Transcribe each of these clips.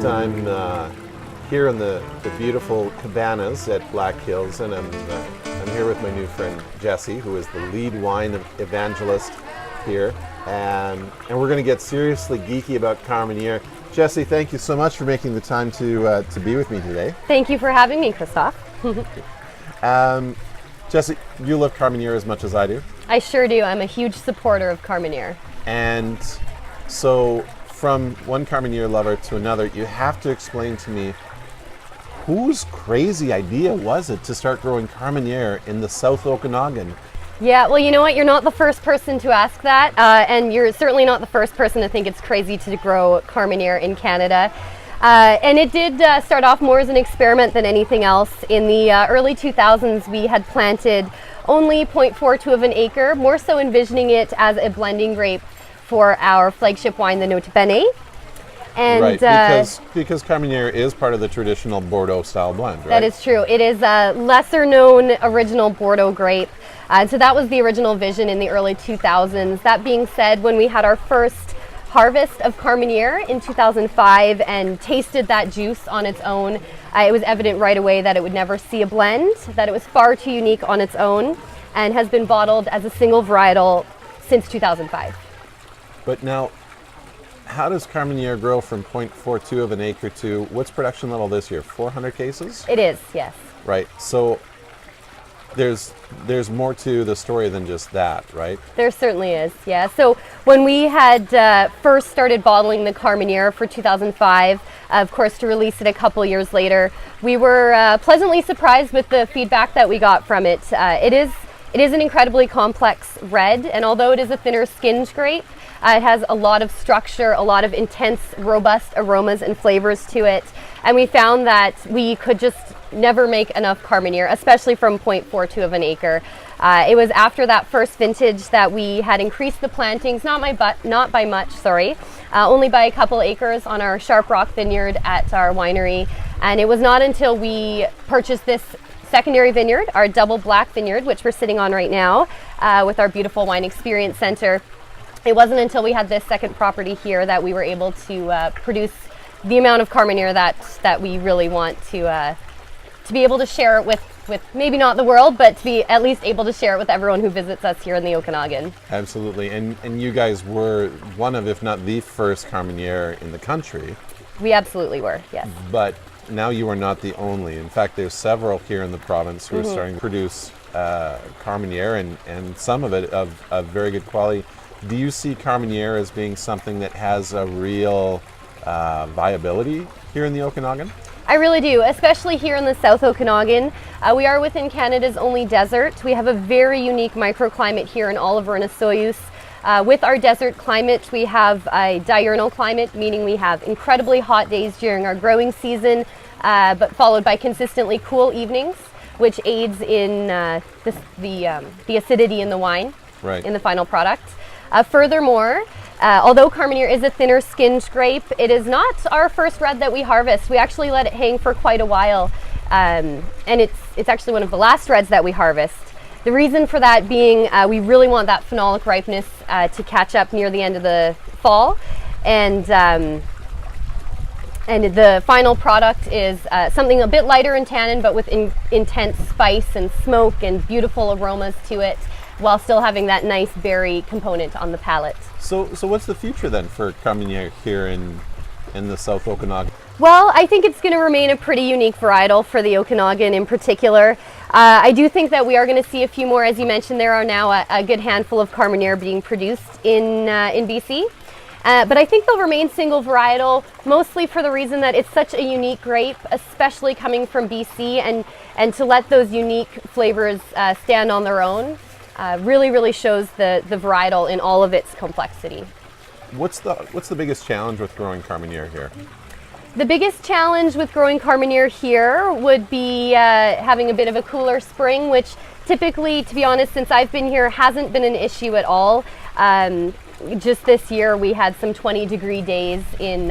podcast. I'm here in the beautiful cabanas at Black Hills, and I'm here with my new friend Jesse, who is the lead wine evangelist here, and we're going to get seriously geeky about Carmenere. Jesse, thank you so much for making the time to be with me today. Thank you for having me, Kristof. Jesse, you love Carmenere as much as I do. I sure do. I'm a huge supporter of Carmenere. And so, from one Carmenere lover to another, you have to explain to me, whose crazy idea was it to start growing Carmenere in the South Okanagan? Yeah, well, you know what? You're not the first person to ask that, and you're certainly not the first person to think it's crazy to grow Carmenere in Canada. And it did start off more as an experiment than anything else. In the early 2000s, we had planted only 0.42 of an acre, more so envisioning it as a blending grape for our flagship wine, the Nota Bene. And right, because Carmenere is part of the traditional Bordeaux style blend, right? That is true. It is a lesser known original Bordeaux grape. So that was the original vision in the early 2000s. That being said, when we had our first harvest of Carmenere in 2005 and tasted that juice on its own, it was evident right away that it would never see a blend, that it was far too unique on its own, and has been bottled as a single varietal since 2005. But now, how does Carmenere grow from 0.42 of an acre to, what's production level this year, 400 cases? It is, yes. Right, so there's more to the story than just that, right? There certainly is, yeah. So when we had first started bottling the Carmenere for 2005, of course to release it a couple years later, we were pleasantly surprised with the feedback that we got from it. It is an incredibly complex red, and although it is a thinner skinned grape, it has a lot of structure, a lot of intense, robust aromas and flavors to it. And we found that we could just never make enough Carmenere, especially from 0.42 of an acre. It was after that first vintage that we had increased the plantings, not by much, only by a couple acres on our Sharp Rock vineyard at our winery. And it was not until we purchased this secondary vineyard, our double black vineyard, which we're sitting on right now with our beautiful wine experience center. It wasn't until we had this second property here that we were able to produce the amount of Carmenere that we really want to be able to share it with maybe not the world, but to be at least able to share it with everyone who visits us here in the Okanagan. Absolutely, and you guys were one of, if not the first Carmenere in the country. We absolutely were, yes. But now you are not the only. In fact, there's several here in the province who are starting to produce Carmenere, and some of it of very good quality. Do you see Carmenere as being something that has a real viability here in the Okanagan? I really do, especially here in the South Okanagan. We are within Canada's only desert. We have a very unique microclimate here in Oliver and Osoyoos. With our desert climate, we have a diurnal climate, meaning we have incredibly hot days during our growing season, but followed by consistently cool evenings, which aids in the acidity in the wine, right, in the final product. Furthermore, although Carmenere is a thinner skinned grape, it is not our first red that we harvest. We actually let it hang for quite a while, and it's actually one of the last reds that we harvest. The reason for that being we really want that phenolic ripeness to catch up near the end of the fall, and the final product is something a bit lighter in tannin, but with intense spice and smoke and beautiful aromas to it, while still having that nice berry component on the palate. So what's the future then for Carmenere here in the South Okanagan? Well, I think it's going to remain a pretty unique varietal for the Okanagan in particular. I do think that we are going to see a few more. As you mentioned, there are now a good handful of Carmenere being produced in BC. But I think they'll remain single varietal, mostly for the reason that it's such a unique grape, especially coming from BC, and to let those unique flavors stand on their own really shows the varietal in all of its complexity. What's the biggest challenge with growing Carmenere here? The biggest challenge with growing Carmenere here would be having a bit of a cooler spring, which typically, to be honest, since I've been here, hasn't been an issue at all. Just this year, we had some 20-degree days in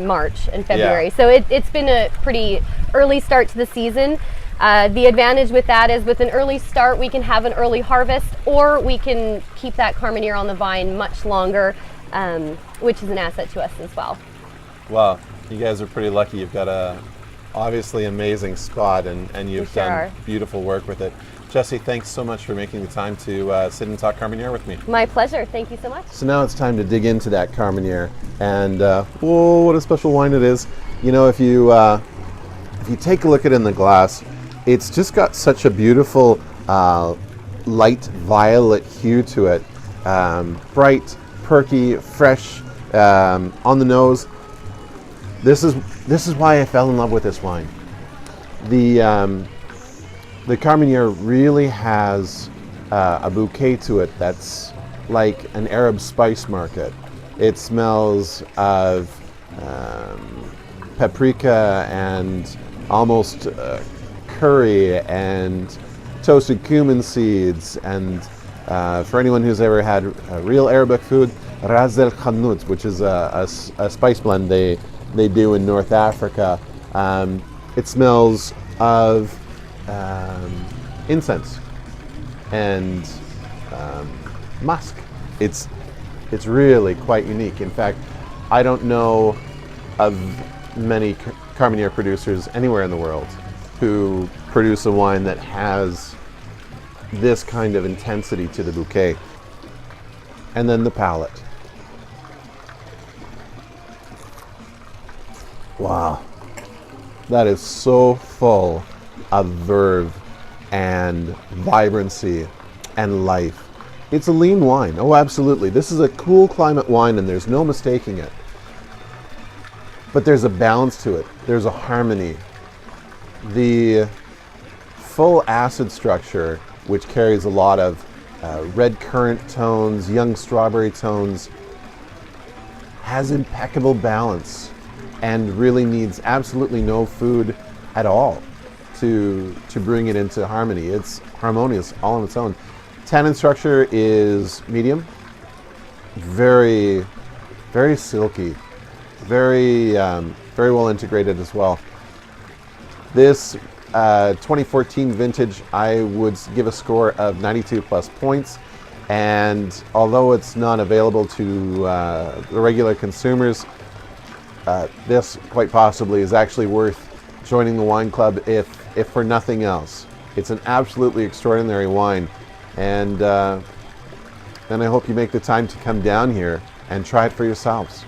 March and February, so it's been a pretty early start to the season. The advantage with that is with an early start, we can have an early harvest, or we can keep that Carmenere on the vine much longer, which is an asset to us as well. Well, you guys are pretty lucky. You've got a obviously amazing spot, and you've sure done are. beautiful work with it. Jesse, thanks so much for making the time to sit and talk Carmenere with me. My pleasure. Thank you so much. So now it's time to dig into that Carmenere, and whoa, what a special wine it is. You know, if you take a look at it in the glass, it's just got such a beautiful light violet hue to it. Bright, perky, fresh on the nose. This is why I fell in love with this wine. The Carmenere really has a bouquet to it that's like an Arab spice market. It smells of paprika and almost curry and toasted cumin seeds, and for anyone who's ever had real Arabic food, ras el khanout, which is a spice blend they do in North Africa. It smells of incense and musk. It's really quite unique. In fact, I don't know of many Carmenere producers anywhere in the world who produce a wine that has this kind of intensity to the bouquet. And then the palate. Wow, that is so full of verve and vibrancy and life. It's a lean wine. Oh, absolutely. This is a cool climate wine, and there's no mistaking it. But there's a balance to it. There's a harmony. The full acid structure, which carries a lot of red currant tones, young strawberry tones, has impeccable balance and really needs absolutely no food at all to bring it into harmony. It's harmonious all on its own. Tannin structure is medium, very, very silky, very well integrated as well. This 2014 vintage, I would give a score of 92 plus points, and although it's not available to the regular consumers, this quite possibly is actually worth joining the wine club if for nothing else. It's an absolutely extraordinary wine, and I hope you make the time to come down here and try it for yourselves.